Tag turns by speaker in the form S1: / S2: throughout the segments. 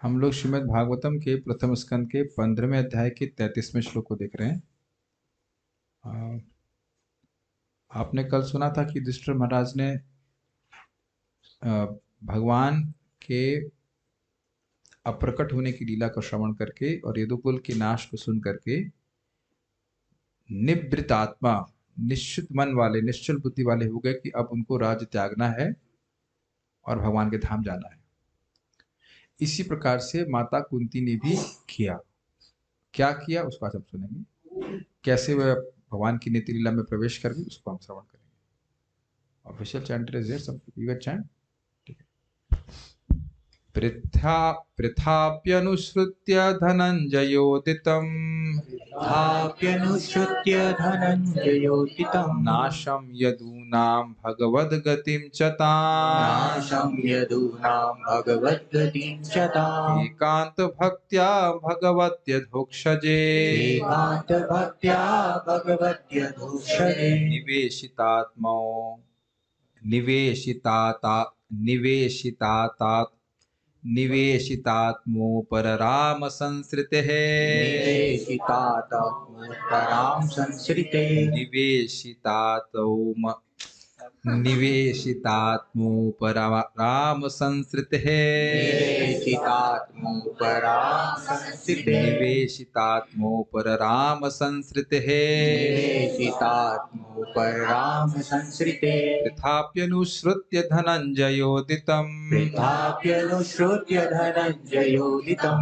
S1: हम लोग श्रीमद् भागवतम के प्रथम स्कंद के 15वें अध्याय के 33वें श्लोक को देख रहे हैं। आपने कल सुना था कि युधिष्ठिर महाराज ने भगवान के अप्रकट होने की लीला को श्रवण करके और यदुकुल के नाश को सुन करके निवृत्त आत्मा, निश्चित मन वाले, निश्चल बुद्धि वाले हो गए कि अब उनको राज्य त्यागना है और भगवान के धाम जाना है। इसी प्रकार से माता कुंती ने भी किया। क्या किया उसको आज हम सुनेंगे। कैसे वह भगवान की नीति लीला में प्रवेश कर गई उसको हम श्रवण करेंगे। Official chant is there, some you can chant. ठीक है। पृथाप्यनुसृत्य धनञ्जयोदितम् नाशं यदूनां भगवद्गतिं च ताम् एकान्तभक्त्या भगवत्यधोक्षजे निवेशितात्मोपरराम संसृतेः निवेशितात्मोपरराम संसृतेः पृथाप्यनुसृत्य धनञ्जयोदितम्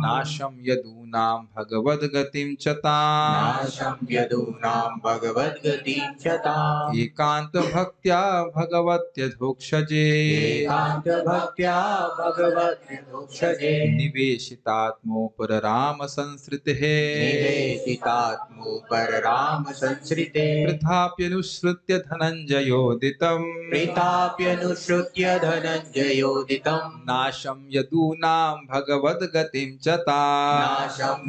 S1: नाशं यदूनां भगवद्गतिं च ताम् एकान्तभक्त्या भगवत्यधोक्षजे निवेशितात्मोपरराम संसृतेः पृथाप्यनुसृत्य धनञ्जयोदितम् नाशं यदूनां भगवद्गतिं च ताम्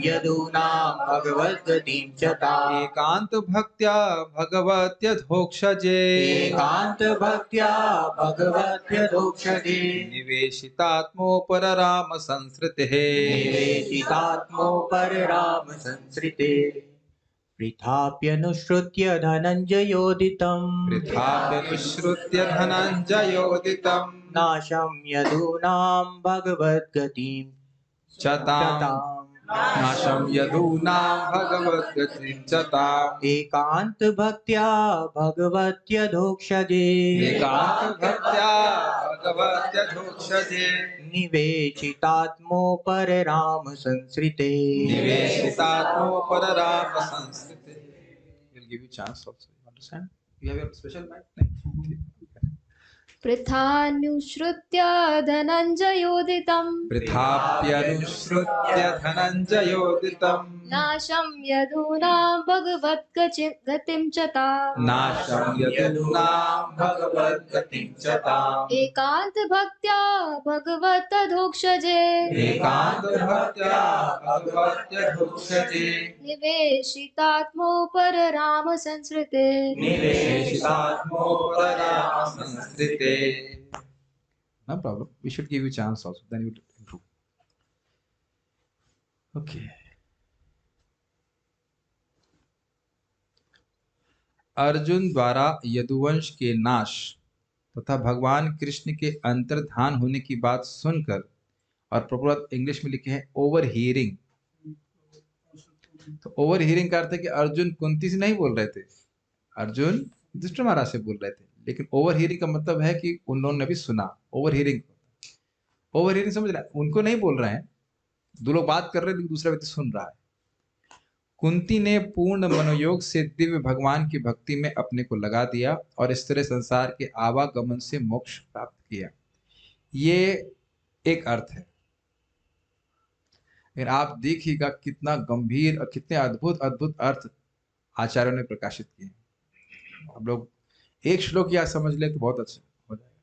S1: एकान्तभक्त्या भगवत्यधोक्षजे निवेशितात्मोपरराम संसृतेः
S2: पृथाप्यनुसृत्य धनञ्जयोदितम् नाशं यदूनां भगवद्गतिं च ताम् एकान्तभक्त्या भगवत्यधोक्षजे निवेशितात्मोपरराम संसृते
S1: We'll give you chance also. You understand? You have your special mic? नहीं?
S3: पृथानुसृत्य धनञ्जयोदितम्
S1: पृथाप्यनुसृत्य धनञ्जयोदितम्
S3: नाशं यदूनां भगवद्गतिं च ताम् एकान्तभक्त्या भगवतधोक्षजे निवेशितात्मोपरराम संसृते
S1: No problem. We should give you chance also. Then you improve. Okay. Arjun द्वारा यदुवंश के नाश तथा भगवान कृष्ण के अंतर्धान होने की बात सुनकर, और प्रॉपर इंग्लिश में लिखे हैं ओवर हियरिंग। तो ओवर हियरिंग का अर्थ है कि अर्जुन कुंती से नहीं बोल रहे थे, अर्जुन युधिष्ठिर महाराज से बोल रहे थे। लेकिन ओवर हियरिंग का मतलब है कि उन लोगों ने भी सुना। ओवर हियरिंग समझ रहे हैं, उनको नहीं बोल रहे हैं, दो लोग बात कर रहे हैं लेकिन दूसरा व्यक्ति सुन रहा है। कुंती ने पूर्ण मनोयोग से दिव्य भगवान की भक्ति में अपने को लगा दिया और इस तरह संसार के आवागमन से मोक्ष प्राप्त किया। ये एक अर्थ है। लेकिन आप देखिएगा कितना गंभीर और कितने अद्भुत अद्भुत अर्थ आचार्यों ने प्रकाशित किए। हम लोग एक श्लोक या समझ ले तो बहुत अच्छा हो जाएगा।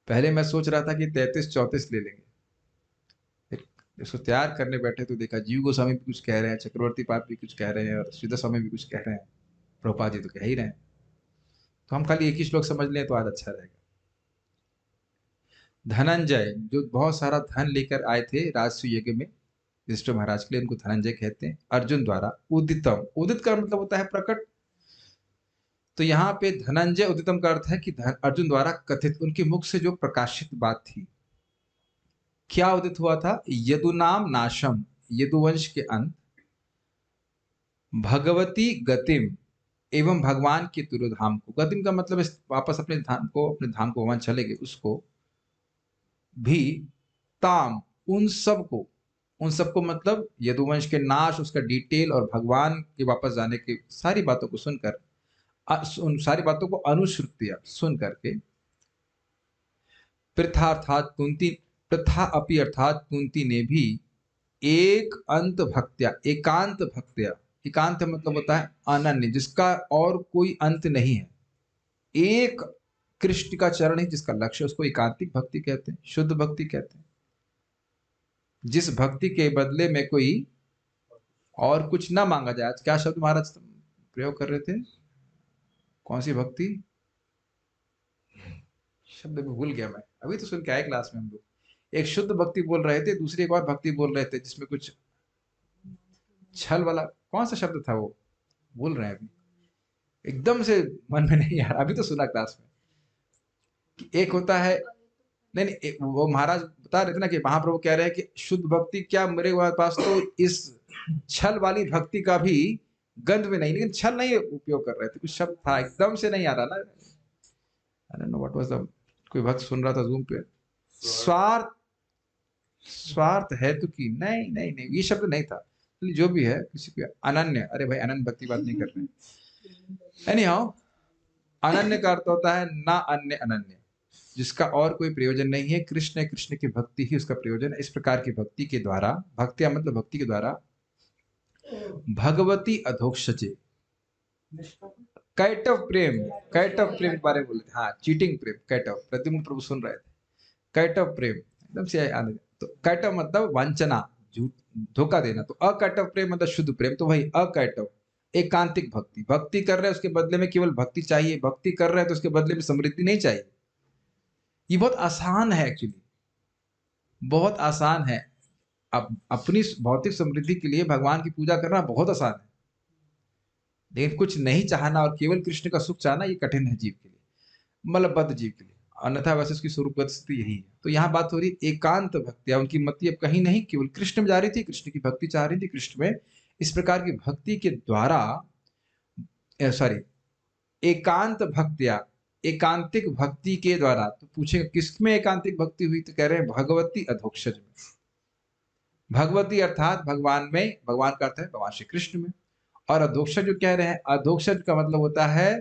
S1: पहले मैं सोच रहा था कि 33-34 ले लेंगे, इसको तैयार करने बैठे तो देखा जीव गोस्वामी भी कुछ कह रहे हैं, चक्रवर्ती पाद भी कुछ कह रहे हैं और श्रीधर स्वामी भी कुछ कह रहे हैं, प्रभुपाद जी तो कह ही रहे हैं। तो हम खाली एक ही श्लोक समझ लें तो आज अच्छा रहेगा। धनंजय जो बहुत सारा धन लेकर आए थे राजसूय यज्ञ में युधिष्ठिर महाराज के लिए, उनको धनंजय कहते हैं। अर्जुन द्वारा उदितम, उदित का मतलब होता है प्रकट, तो यहाँ पे धनंजय उदितम का अर्थ है कि अर्जुन द्वारा कथित, उनके मुख से जो प्रकाशित बात थी। क्या उदित हुआ था? यदुनाम नाशम, यदुवंश के अंत, भगवती गतिम, एवं भगवान के तिरोधाम को, गतिम का मतलब वापस अपने धाम को भगवान चले गए, उसको भी, ताम, उन सबको मतलब यदुवंश के नाश, उसका डिटेल और भगवान के वापस जाने की सारी बातों को सुनकर, उन सारी बातों को अनुश्रुतिया सुन करके, प्रथा अर्थात कुंती, प्रथा अपि अर्थात कुंती ने भी एक अंत भक्त्या, एकांत भक्त्या, एकांत मतलब होता है अनन्य, जिसका और कोई अंत नहीं है, एक कृष्ण का चरण ही जिसका लक्ष्य, उसको एकांतिक भक्ति कहते हैं, शुद्ध भक्ति कहते हैं। जिस भक्ति के बदले में कोई और कुछ ना मांगा जाए। क्या शब्द महाराज प्रयोग कर रहे थे? कौन सी भक्ति? शब्द भी भूल गया मैं, अभी तो सुन के आए क्लास में हम लोग। एक शुद्ध भक्ति बोल रहे थे, दूसरी एक और भक्ति बोल रहे थे जिसमें कुछ छल वाला, कौन सा शब्द था वो बोल रहे हैं, अभी एकदम से मन में नहीं आ रहा, अभी तो सुना क्लास में। एक होता है, नहीं, वो महाराज बता रहे थे ना कि महाप्रभु कह रहे हैं कि शुद्ध भक्ति, क्या मेरे पास तो इस छल वाली भक्ति का भी गंध में नहीं, लेकिन छल नहीं उपयोग कर रहे थे, कुछ शब्द था एकदम से नहीं आ रहा ना, I don't know what was the, कोई भक्त सुन रहा था जूम पे, स्वार्थ है तो कि नहीं ये शब्द नहीं था, जो भी है, किसी को अनन्य, अरे भाई अनन्य भक्ति बात नहीं कर रहे। एनी हाउ, अनन्य का अर्थ होता है ना अन्य, अनन्य जिसका और कोई प्रयोजन नहीं है, कृष्ण की भक्ति ही उसका प्रयोजन है। इस प्रकार की भक्ति के द्वारा, भक्तिया मतलब भक्ति के द्वारा, भगवती अधोक्षजे, कैटव प्रेम के बारे में बोले थे, हाँ, चीटिंग प्रेम, कैटव, प्रद्युम्न प्रभु सुन रहे थे, कैटव प्रेम एकदम से आने, तो कैटव मतलब वंचना, झूठ, धोखा देना, तो अकैटव प्रेम मतलब शुद्ध प्रेम, तो वही अकैटव एकांतिक भक्ति, भक्ति कर रहे हैं उसके बदले में केवल भक्ति चाहिए, भक्ति कर रहे हैं तो उसके बदले में समृद्धि नहीं चाहिए। ये बहुत आसान है, एक्चुअली बहुत आसान है। अब अपनी भौतिक समृद्धि के लिए भगवान की पूजा करना बहुत आसान है, लेकिन कुछ नहीं चाहना और केवल कृष्ण का सुख चाहना ये कठिन है जीव के लिए, मतलब बद्ध जीव के लिए, अन्यथा वैसे उसकी स्वरूपगत स्थिति यही है। तो यहाँ बात हो रही एकांत भक्ति, उनकी मति अब कहीं नहीं, केवल कृष्ण में जा रही थी, कृष्ण की भक्ति चाह रही थी, कृष्ण में। इस प्रकार की भक्ति के द्वारा, एकांत भक्तिया, एकांतिक भक्ति के द्वारा, तो पूछेंगे किसमें एकांतिक भक्ति हुई, तो कह रहे हैं भगवती अधोक्षज में। भगवती अर्थात भगवान में, भगवान का अर्थ है भगवान श्री कृष्ण में, और अधोक्षज जो कह रहे हैं, अधोक्षज का मतलब होता है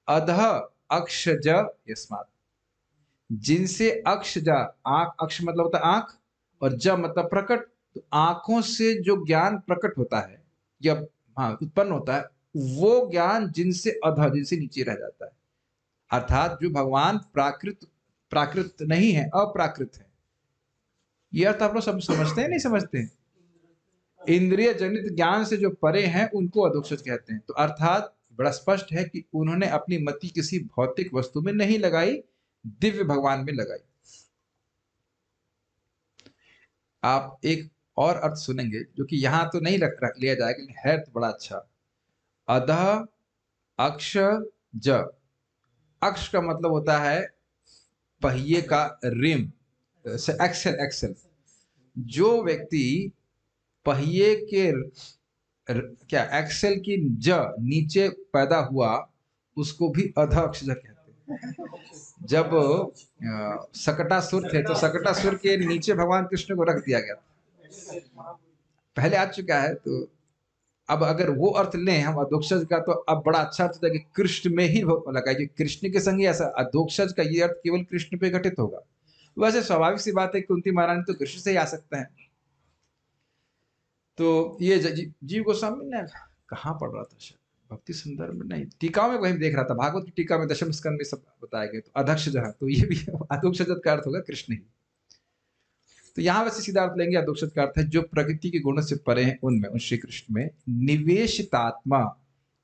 S1: अधः अक्षज यस्मात्, जिनसे अक्षज, आंख, अक्ष मतलब होता है आंख, और ज मतलब प्रकट, तो आंखों से जो ज्ञान प्रकट होता है या उत्पन्न होता है, वो ज्ञान जिनसे अधः, जिनसे नीचे रह जाता है, अर्थात जो भगवान प्राकृत नहीं है, अप्राकृत है। ये अर्थ आप लोग सब समझते हैं, नहीं समझते हैं? इंद्रिय जनित ज्ञान से जो परे हैं उनको अधोक्षज कहते हैं। तो अर्थात बड़ा स्पष्ट है कि उन्होंने अपनी मति किसी भौतिक वस्तु में नहीं लगाई, दिव्य भगवान में लगाई। आप एक और अर्थ सुनेंगे जो कि यहां तो नहीं रख लिया जाएगा, लेकिन है तो बड़ा अच्छा। अधः अक्ष ज, अक्ष का मतलब होता है पहिए का रिम, एक्सेल। जो व्यक्ति पहिए के एक्सेल की ज नीचे पैदा हुआ, उसको भी अधः अक्ष कहते हैं। जब सकटासुर थे, तो सकटासुर के नीचे भगवान कृष्ण को रख दिया गया था, पहले आ चुका है। तो अब अगर वो अर्थ लें हम अधोक्षज का, तो अब बड़ा अच्छा अर्थ है कि कृष्ण में ही लगा, कि कृष्ण के संग ही ऐसा अधोक्षज का ये अर्थ केवल कृष्ण पे घटित होगा। वैसे स्वाभाविक सी बात है, कुंती महारानी तो कृष्ण से ही आ सकता है। तो ये जीव गोस्वामी ने कहाँ पढ़ रहा था, भक्ति संदर्भ में नहीं, टीका में कहीं देख रहा था, भागवत की टीका में दशम स्कंद में सब बताया गया। तो अधक्ष जहाँ, तो ये भी अधोक्षज का अर्थ होगा कृष्ण ही। तो यहाँ वैसे सीधा अर्थ लेंगे, अधोक्षज का अर्थ है जो प्रकृति के गुणों से परे हैं, उनमें, उन श्री कृष्ण में। निवेशितात्मा,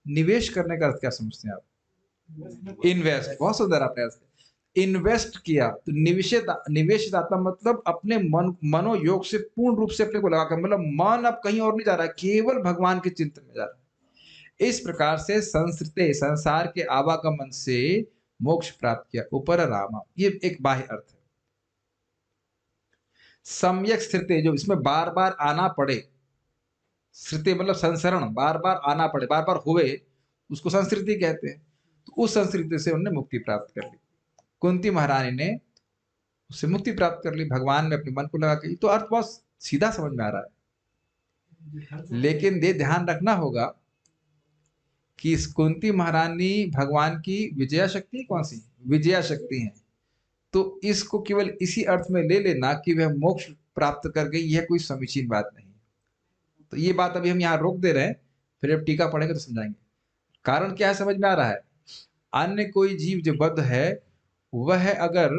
S1: निवेश करने का अर्थ क्या समझते हैं आप? इन्वेस्ट, बहुत सुंदर आपने अर्थ। इन्वेस्ट किया, तो निवेशित आत्मा मतलब अपने मनोयोग से पूर्ण रूप से अपने को लगाकर, मतलब मन अब कहीं और नहीं जा रहा है, केवल भगवान के चिंतन में जा रहा है। इस प्रकार से संस्कृते संसार के आवागमन से मोक्ष प्राप्त किया। ऊपर रामा, ये एक बाह्य अर्थ है। सम्यक स्थिरते, जो इसमें बार बार आना पड़े, स्थिरते मतलब संसरण, बार बार आना पड़े, बार बार हुए, उसको संस्कृति कहते हैं। तो उस संस्कृति से उन्होंने मुक्ति प्राप्त कर ली। कुंती महारानी ने उससे मुक्ति प्राप्त कर ली, भगवान में अपने मन को लगा के। तो अर्थ बहुत सीधा समझ में आ रहा है, लेकिन ये ध्यान रखना होगा कि इस कुंती महारानी भगवान की विजया शक्ति, कौन सी विजया शक्ति है। तो इसको केवल इसी अर्थ में ले लेना कि वह मोक्ष प्राप्त कर गई, यह कोई समीचीन बात नहीं। तो ये बात अभी हम यहाँ रोक दे रहे हैं, फिर जब टीका पढ़ेंगे तो समझाएंगे। कारण क्या है समझ में आ रहा है। अन्य कोई जीव जो बद्ध है, वह अगर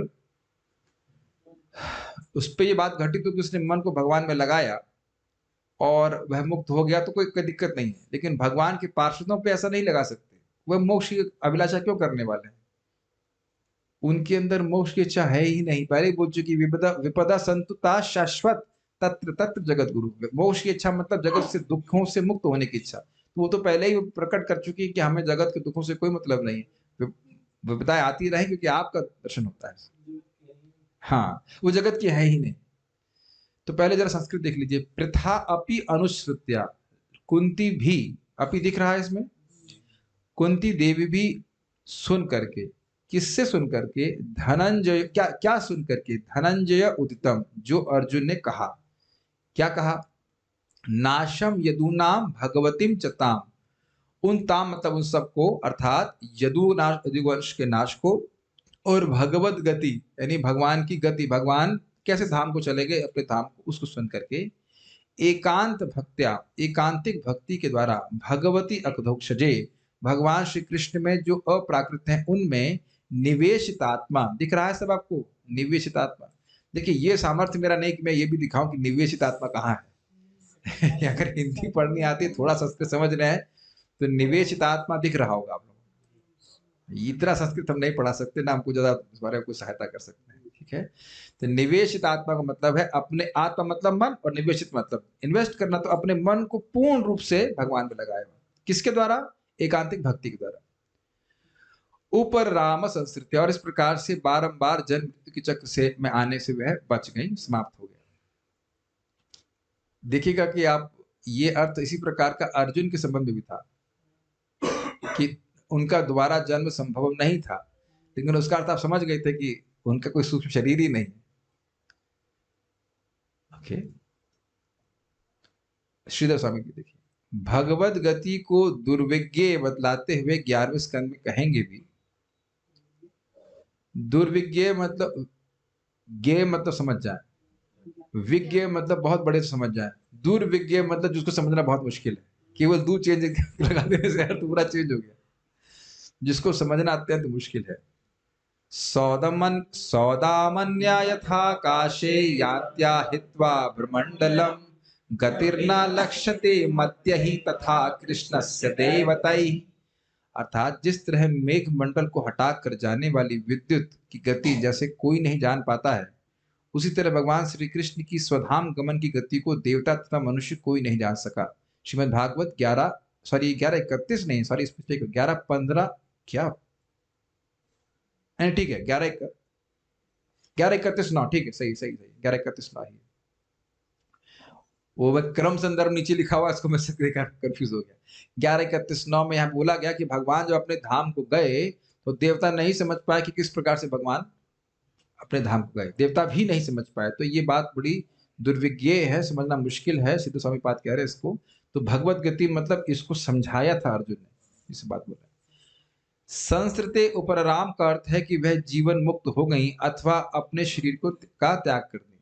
S1: उस पर ये बात घटित हो कि उसने मन को भगवान में लगाया और वह मुक्त हो गया, तो कोई दिक्कत नहीं है। लेकिन भगवान के पार्षदों पे ऐसा नहीं लगा सकते। वह मोक्ष की अभिलाषा क्यों करने वाले हैं? उनके अंदर मोक्ष की इच्छा है ही नहीं। पहले बोल चुकी, विपदा संतुता शाश्वत तत्र तत्र जगत गुरु। मोक्ष की इच्छा मतलब जगत से दुखों से मुक्त होने की इच्छा। तो वो तो पहले ही प्रकट कर चुकी है कि हमें जगत के दुखों से कोई मतलब नहीं है। विपदाएं आती रहे क्योंकि आपका दर्शन होता है। हाँ, वो जगत की है ही नहीं। तो पहले जरा संस्कृत देख लीजिए। प्रथा अपि अनुसृत्या, कुंती भी, अपि दिख रहा है इसमें, कुंती देवी भी सुन करके, किससे सुन करके? धनंजय, क्या सुन करके? धनंजय उदितम, जो अर्जुन ने कहा। क्या कहा? नाशम यदूनाम भगवतीम चताम, उन ताम मतलब उन सबको, अर्थात यदुवंश के नाश को, और भगवत गति यानी भगवान की गति, भगवान कैसे धाम को चले गए, अपने धाम को, उसको सुन करके एकांत भक्त्या, एकांतिक भक्ति के द्वारा, भगवती अकधोक्षजे, भगवान श्री कृष्ण में जो अप्राकृत हैं उनमें निवेशित आत्मा, दिख रहा है सब आपको? निवेशित आत्मा। देखिए, ये सामर्थ्य मेरा नहीं कि मैं ये भी दिखाऊं कि निवेशित आत्मा कहाँ है। अगर हिंदी पढ़नी आती है, थोड़ा संस्कृत समझ रहे हैं, तो निवेशित आत्मा दिख रहा होगा आप लोगों। इतना संस्कृत हम नहीं पढ़ा सकते ना, हमको ज्यादा इस बारे में कोई सहायता कर सकते हैं। ठीक है, तो निवेशित आत्मा का मतलब है अपने, आत्मा मतलब मन, और निवेशित मतलब इन्वेस्ट करना। तो अपने मन को पूर्ण रूप से भगवान में लगाया। किसके द्वारा? एकांतिक भक्ति के द्वारा। ऊपर राम संस्कृति, और इस प्रकार से बारंबार जन्म मृत्यु के चक्र से में आने से वह बच गई, समाप्त हो गया। देखिएगा कि आप, ये अर्थ इसी प्रकार का अर्जुन के संबंध में भी था कि उनका दोबारा जन्म संभव नहीं था, लेकिन उसका अर्थ आप समझ गए थे कि उनका कोई सूक्ष्म शरीर ही नहीं। ओके, श्रीधर स्वामी की देखिए, भगवत गति को दुर्विज्ञ बतलाते हुए 11वें स्कंद में कहेंगे भी। दुर्विज्ञ मतलब, ज्ञ मतलब समझ जाए, विज्ञ मतलब बहुत बड़े से समझ जाए, दुर्विज्ञ मतलब जिसको समझना बहुत मुश्किल है। केवल दो चेंज लगा देने से अर्थ पूरा चेंज हो गया। जिसको समझना अत्यंत मुश्किल है। सौदामन्या यथा काशे यात्या हित्वा ब्रह्मंडलम, गतिर्ना लक्ष्यते मध्य ही तथा कृष्णस्य देवतैः। अर्थात जिस तरह मेघ मंडल को हटाकर जाने वाली विद्युत की गति जैसे कोई नहीं जान पाता है, उसी तरह भगवान श्री कृष्ण की स्वधाम गमन की गति को देवता तथा मनुष्य कोई नहीं जान सका। श्रीमद् भागवत 11:31 नहीं, सॉरी 11:15 क्या, ठीक है, 11:31 ठीक है, सही 11:31 ही। वो क्रम संदर्भ नीचे लिखा हुआ, इसको मैं कंफ्यूज हो गया। 11:31 में यहाँ बोला गया कि भगवान जो अपने धाम को गए, तो देवता नहीं समझ पाए कि किस प्रकार से भगवान अपने धाम को गए। देवता भी नहीं समझ पाए। तो ये बात बड़ी दुर्विज्ञ है, समझना मुश्किल है। सिद्ध स्वामी पाद कह रहे हैं इसको। तो भगवत गति मतलब इसको समझाया था अर्जुन ने, इस बात बोला। संस्कृते उपराम का अर्थ है कि वह जीवन मुक्त हो गई अथवा अपने शरीर को का त्याग कर दी।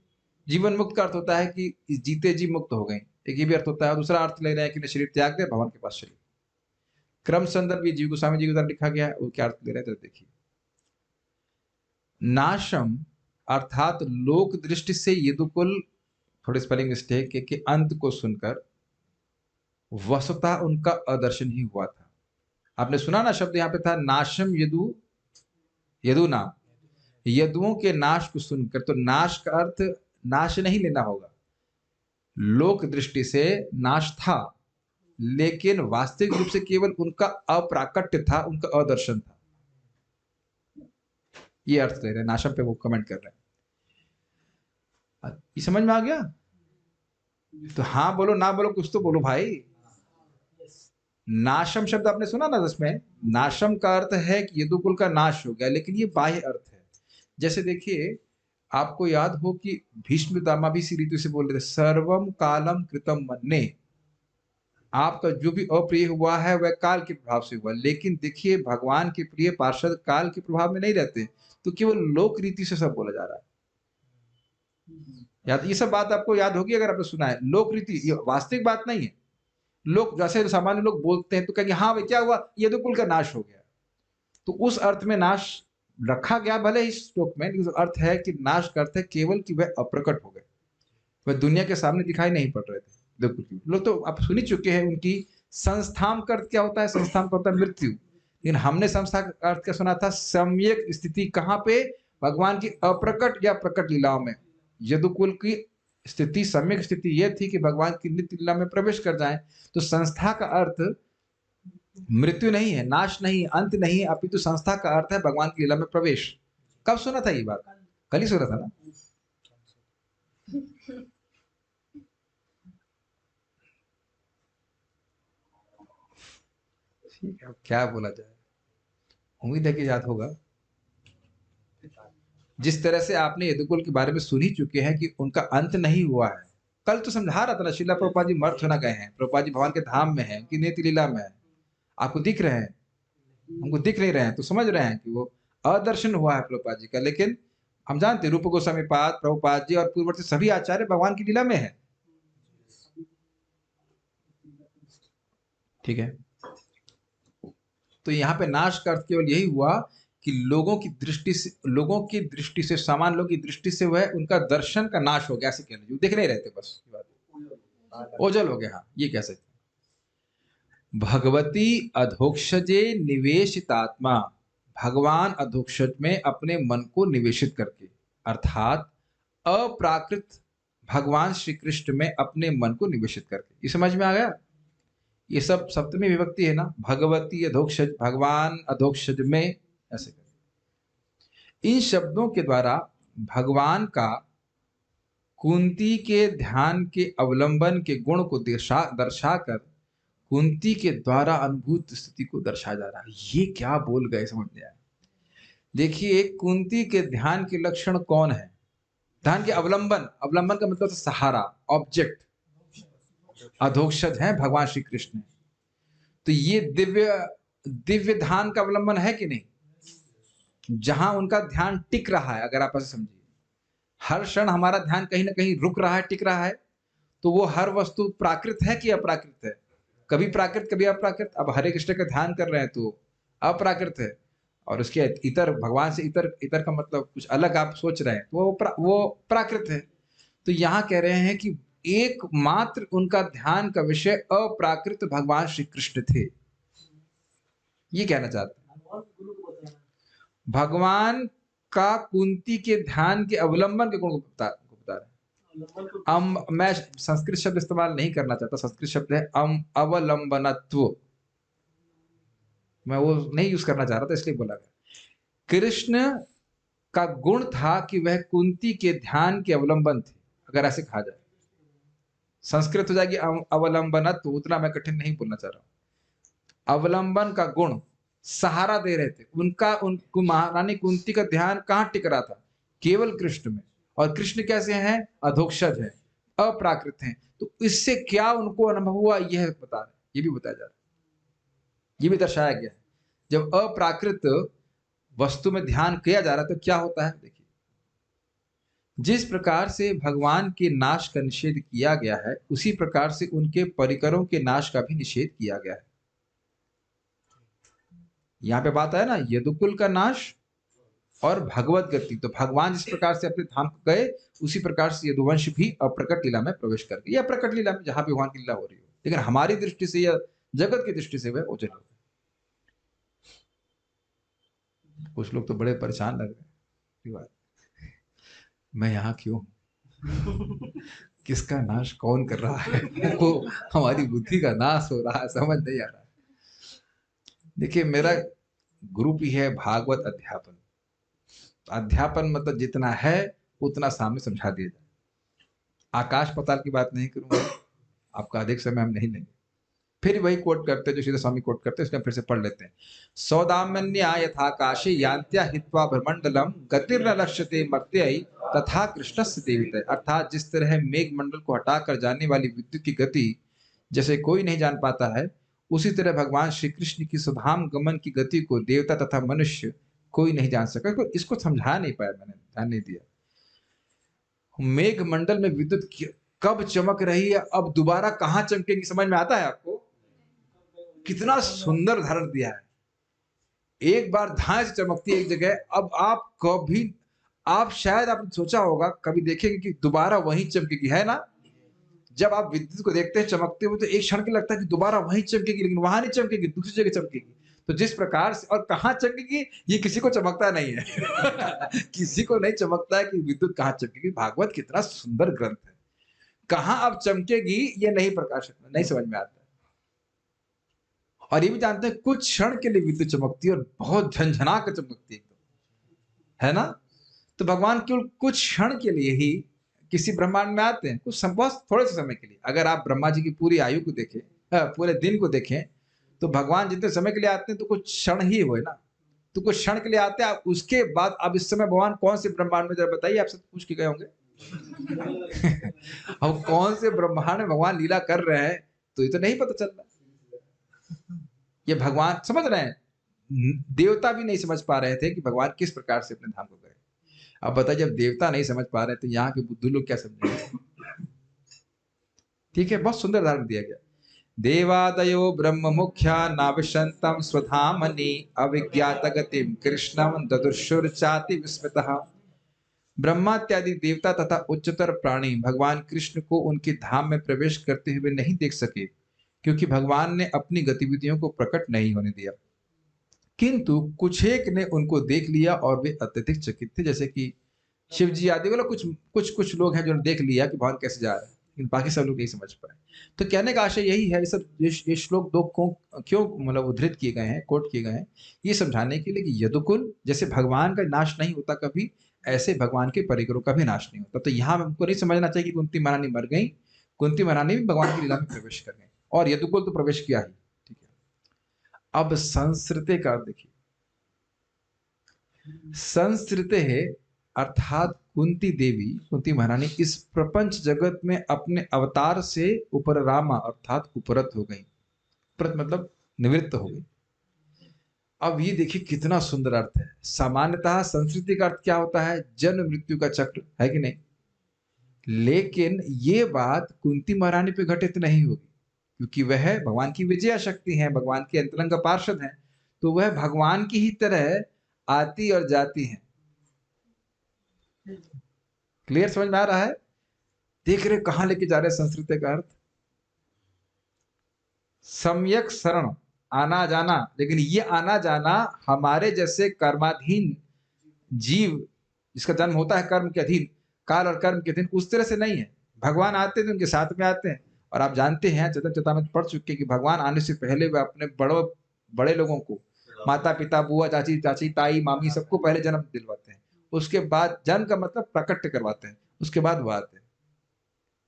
S1: जीवन मुक्त का अर्थ होता है कि जीते जी मुक्त हो गई, एक ये भी अर्थ होता है। दूसरा अर्थ ले रहे हैं कि शरीर त्याग दे, भगवान के पास चले। क्रम संदर्भ जीव गोस्वामी जी के द्वारा लिखा गया है, वो क्या अर्थ ले रहे हैं तो देखिए। नाशम अर्थात लोक दृष्टि से यदुकुल, थोड़े स्पेलिंग मिस्टेक के अंत को सुनकर वस्तुतः उनका अदर्शन ही हुआ था। आपने सुना ना शब्द यहाँ पे था, नाशम यदु, यदु नाम, यदुओं के नाश को सुनकर, तो नाश का अर्थ नाश नहीं लेना होगा। लोक दृष्टि से नाश था, लेकिन वास्तविक रूप से केवल उनका अप्राकट्य था, उनका अदर्शन था। ये अर्थ ले रहे हैं, नाशम पे वो कमेंट कर रहे हैं। ये समझ में आ गया? तो हाँ बोलो ना बोलो, कुछ तो बोलो भाई। नाशम शब्द आपने सुना ना, जिसमें नाशम का अर्थ है कि यदुकुल का नाश हो गया, लेकिन ये बाह्य अर्थ है। जैसे देखिए, आपको याद हो कि भीष्म पितामह भी इसी रीति से बोल रहे थे, सर्वम कालम कृतम मन्ने। आपका जो भी अप्रिय हुआ है वह काल के प्रभाव से हुआ, लेकिन देखिए भगवान के प्रिय पार्षद काल के प्रभाव में नहीं रहते, तो केवल लोक रीति से सब बोला जा रहा है। याद, ये सब बात आपको याद होगी अगर आपने सुना है। लोक रीति ये वास्तविक बात नहीं है। लोग जैसे सामान्य लोग बोलते हैं तो कहेंगे हाँ भाई क्या हुआ, यदुकुल का नाश हो गया, तो उस अर्थ में नाश रखा गया भले ही श्लोक में, लेकिन अर्थ है कि नाश का अर्थ है केवल कि वह अप्रकट हो गए, वह दुनिया के सामने दिखाई नहीं पड़ रहे थे। लोग तो आप सुन ही चुके हैं उनकी संस्थान का अर्थ क्या होता है। संस्थान का होता है मृत्यु, लेकिन हमने संस्था का अर्थ क्या सुना था, सम्यक स्थिति। कहाँ पे? भगवान की अप्रकट या प्रकट लीलाओं में। यदुकुल की स्थिति, सम्यक स्थिति यह थी कि भगवान की नित्य लीला में प्रवेश कर जाएं। तो संस्था का अर्थ मृत्यु नहीं है, नाश नहीं, अंत नहीं है, अपितु संस्था का अर्थ है भगवान की लीला में प्रवेश। कब सुना था ये बात? कल ही सुना था ना। ठीक है, क्या बोला जाए, उम्मीद है कि याद होगा। जिस तरह से आपने यदुकुल के बारे में सुन ही चुके हैं कि उनका अंत नहीं हुआ है। कल तो समझा रहा था ना, शिला प्रभुपाद जी मर्त होना गए हैं, प्रभुपाद जी भगवान के धाम में हैं, उनकी नित्य लीला में है। आपको दिख रहे हैं, हमको दिख नहीं रहे हैं, तो समझ रहे हैं कि वो अदर्शन हुआ है प्रभुपाद जी का। लेकिन हम जानते हैं रूप गोस्वामी पाद, प्रभुपाद जी और पूर्ववर्ती सभी आचार्य भगवान की लीला में है। ठीक है, तो यहाँ पे नाश का अर्थ केवल यही हुआ कि लोगों की दृष्टि से सामान्य लोगों की दृष्टि से वह उनका दर्शन का नाश हो गया, ऐसे कह लीजिए, दिख नहीं रहते, बस ओझल हो गया। हाँ, ये कह सकते हैं। भगवती अधोक्षजे निवेशितात्मा, भगवान अधोक्षज में अपने मन को निवेशित करके, अर्थात अप्राकृत भगवान श्री कृष्ण में अपने मन को निवेशित करके। ये समझ में आ गया? ये सब सप्तमी विभक्ति है ना, भगवती अधोक्षज, भगवान अधोक्षज में, ऐसे कर। इन शब्दों के द्वारा भगवान का कुंती के ध्यान के अवलंबन के गुण को दर्शाकर कुंती के द्वारा अनुभूत स्थिति को दर्शाया जा रहा है। ये क्या बोल गए, समझ में आया? देखिए, कुंती के ध्यान के लक्षण कौन है? ध्यान के अवलंबन, अवलंबन का मतलब सहारा, ऑब्जेक्ट, अधोक्षज है भगवान श्री कृष्ण। तो ये दिव्य ध्यान का अवलंबन है कि नहीं? जहां उनका ध्यान टिक रहा है, अगर आप ऐसे समझिए, हर क्षण हमारा ध्यान कहीं ना कहीं रुक रहा है, टिक रहा है, तो वो हर वस्तु प्राकृत है कि अप्राकृत है? कभी प्राकृत कभी अप्राकृत। अब हरे कृष्ण का ध्यान कर रहे हैं तो अप्राकृत है, और उसके इतर, भगवान से इतर का मतलब कुछ अलग आप सोच रहे हैं तो वो प्राकृत है। तो यहाँ कह रहे हैं कि एकमात्र उनका ध्यान का विषय अप्राकृत भगवान श्री कृष्ण थे। ये कहना चाहते हैं। भगवान का कुंती के ध्यान के अवलंबन के गुण को बता रहे हैं। मैं संस्कृत शब्द इस्तेमाल नहीं करना चाहता, संस्कृत शब्द है अवलंबनत्व, मैं वो नहीं यूज करना चाह रहा था, इसलिए बोला गया। कृष्ण का गुण था कि वह कुंती के ध्यान के अवलंबन थे, अगर ऐसे कहा जाए। संस्कृत हो जाएगी अवलंबनत्व, उतना मैं कठिन नहीं बोलना चाह रहा हूं। अवलंबन का गुण, सहारा दे रहे थे। उनको महारानी कुंती का ध्यान कहाँ टिक रहा था? केवल कृष्ण में। और कृष्ण कैसे हैं? अधोक्षज हैं, अप्राकृत हैं। तो इससे क्या उनको अनुभव हुआ, यह बता रहे, ये भी बताया जा रहा है, ये भी दर्शाया गया है। जब अप्राकृत वस्तु में ध्यान किया जा रहा है तो क्या होता है? देखिए, जिस प्रकार से भगवान के नाश का निषेध किया गया है, उसी प्रकार से उनके परिकरों के नाश का भी निषेध किया गया है। यहां पे बात है ना, यदुकुल का नाश और भगवत गति। तो भगवान जिस प्रकार से अपने धाम को गए, उसी प्रकार से यदुवंश भी अप्रकट लीला में प्रवेश कर गए, या प्रकट लीला में जहां भी भगवान की लीला हो रही हो। लेकिन हमारी दृष्टि से या जगत की दृष्टि से वह ओझल हो गए। कुछ लोग तो बड़े परेशान लग रहे हैं। बात, मैं यहाँ क्यों हूँ? किसका नाश कौन कर रहा है? वो हमारी बुद्धि का नाश हो रहा है, समझ नहीं आ रहा है। देखिए, मेरा ग्रुप ही है भागवत अध्यापन। अध्यापन मतलब जितना है उतना सामने समझा दिया जाए। आकाश पाताल की बात नहीं करूंगा, आपका अधिक समय हम नहीं लेंगे। फिर वही कोट करते हैं जो सीधे स्वामी कोट करते हैं, इसका फिर से पढ़ लेते हैं। सौदामन्या यथाकाशे यान्त्या हित्वा ब्रह्मंडलम गतिर्न लक्ष्यते मर्त्यय तथा कृष्णस्य देवितय। अर्थात जिस तरह मेघ मंडल को हटाकर जाने वाली विद्युत की गति जैसे कोई नहीं जान पाता है, उसी तरह भगवान श्री कृष्ण की सुधाम गमन की गति को देवता तथा मनुष्य कोई नहीं जान सका। इसको समझा नहीं पाया, मैंने ध्यान नहीं दिया। मेघ मंडल में विद्युत कब चमक रही है, अब दोबारा कहां चमकेगी, समझ में आता है आपको? कितना सुंदर धारण दिया है। एक बार धाए से चमकती है एक जगह, अब आप कभी, आप शायद आपने सोचा होगा कभी देखेंगे कि दोबारा वहीं चमकेगी, है ना? जब आप विद्युत को देखते हैं चमकते हुए तो एक क्षण के लगता है कि दोबारा वहीं चमकेगी, लेकिन वहां नहीं चमकेगी, दूसरी जगह चमकेगी। तो जिस प्रकार से, और कहां चमकेगी ये किसी को चमकता नहीं है। किसी को नहीं चमकता है कि विद्युत कहां चमकेगी। भागवत कितना सुंदर ग्रंथ है, कहां अब चमकेगी ये नहीं प्रकाश नहीं समझ में आता। और ये भी जानते हैं कुछ क्षण के लिए विद्युत चमकती है और बहुत झंझना कर चमकती है ना? तो भगवान केवल कुछ क्षण के लिए ही किसी ब्रह्मांड में आते हैं, कुछ बहुत थोड़े से समय के लिए। अगर आप ब्रह्मा जी की पूरी आयु को देखें, पूरे दिन को देखें, तो भगवान जितने समय के लिए आते हैं तो कुछ क्षण ही हुए ना, तो कुछ क्षण के लिए आते हैं। उसके बाद अब इस समय भगवान कौन से ब्रह्मांड में, जरा बताइए, आपसे पूछ के गए होंगे। अब कौन से ब्रह्मांड में भगवान लीला कर रहे हैं तो ये तो नहीं पता चल रहा। ये भगवान समझ रहे हैं, देवता भी नहीं समझ पा रहे थे कि भगवान किस प्रकार से अपने धाम को गए। अब बताइए, जब देवता नहीं समझ पा रहे थे, यहाँ के बुद्धू लोग क्या समझेंगे? ठीक है, बहुत सुंदर उदाहरण दिया गया। देवादयो ब्रह्म मुख्या नाविशंतम स्वधामनि अविज्ञात गतिम कृष्णम ददुर्षुर्चाति विस्मृतः। ब्रह्मा इत्यादि देवता तथा उच्चतर प्राणी भगवान कृष्ण को उनके धाम में प्रवेश करते हुए नहीं देख सके, क्योंकि भगवान ने अपनी गतिविधियों को प्रकट नहीं होने दिया। किंतु कुछ एक ने उनको देख लिया और वे अत्यधिक चकित थे, जैसे कि शिव जी आदि वाला कुछ लोग हैं जो देख लिया कि भगवान कैसे जा रहे हैं, लेकिन बाकी सब लोग नहीं समझ पाए। तो कहने का आशय यही है, ये श्लोक दो क्यों मतलब उद्धृत किए गए हैं, कोट किए गए हैं, ये समझाने के लिए कि यदुकुल जैसे भगवान का नाश नहीं होता कभी, ऐसे भगवान के परिकरों का भी नाश नहीं होता। तो यहाँ हमको नहीं समझना चाहिए कि कुंती महारानी मर गई, कुंती महारानी भी भगवान की लीला में प्रवेश कर गई और यदुकुल तो प्रवेश किया ही। ठीक है, अब संस्कृते का देखिए, संस्कृते है अर्थात कुंती देवी, कुंती महारानी इस प्रपंच जगत में अपने अवतार से उपरामा अर्थात उपरत हो गई। उपरत मतलब निवृत्त हो गई। अब ये देखिए कितना सुंदर अर्थ है। सामान्यतः संस्कृति का अर्थ क्या होता है? जन्म मृत्यु का चक्र, है कि नहीं? लेकिन ये बात कुंती महारानी पे घटित नहीं होगी, क्योंकि वह भगवान की विजया शक्ति है, भगवान के अंतरंग पार्षद हैं, तो वह भगवान की ही तरह आती और जाती हैं। क्लियर समझ में आ रहा है? देख रहे कहां लेके जा रहे हैं संस्कृति का अर्थ? सम्यक शरण, आना जाना। लेकिन ये आना जाना हमारे जैसे कर्माधीन जीव जिसका जन्म होता है कर्म के अधीन, काल और कर्म के अधीन, उस तरह से नहीं है। भगवान आते हैं तो उनके साथ में आते हैं। और आप जानते हैं, चतन चेतावनी पढ़ चुके कि भगवान आने से पहले वे अपने बड़े लोगों को, माता पिता, बुआ, चाची, चाची, ताई, मामी, सबको पहले जन्म दिलवाते हैं। उसके बाद जन्म का मतलब प्रकट करवाते हैं, उसके बाद वो आते हैं।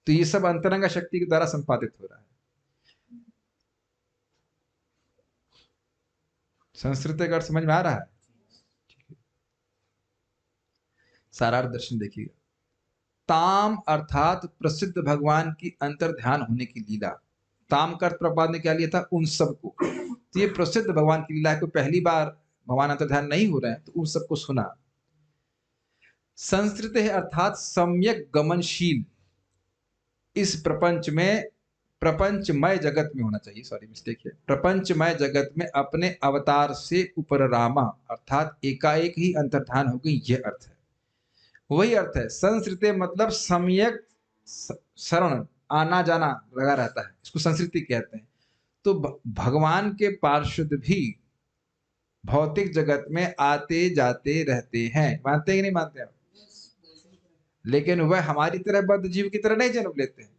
S1: तो ये सब अंतरंग शक्ति के द्वारा संपादित हो रहा है। संस्कृत का अर्थ समझ में आ रहा है? सारार्थ दर्शन देखिएगा। ताम अर्थात प्रसिद्ध भगवान की अंतर ध्यान होने की लीला। ताम का अर्थ प्रभुपाद ने क्या लिया था? उन सबको। तो ये प्रसिद्ध भगवान की लीला है, कोई पहली बार भगवान अंतर ध्यान नहीं हो रहे हैं, तो उन सबको सुना। संस्कृत है अर्थात सम्यक गमनशील, इस प्रपंच में, प्रपंचमय जगत में होना चाहिए, सॉरी मिस्टेक है, प्रपंचमय जगत में अपने अवतार से उपरामा अर्थात एकाएक ही अंतर्धान हो गई, यह अर्थ है। वही अर्थ है संस्कृति मतलब सम्यक शरण, आना जाना लगा रहता है, इसको संस्कृति कहते हैं। तो भगवान के पार्षद भी भौतिक जगत में आते जाते रहते हैं। मानते हैं कि नहीं मानते आप? लेकिन वह हमारी तरह बद्ध जीव की तरह नहीं जन्म लेते हैं।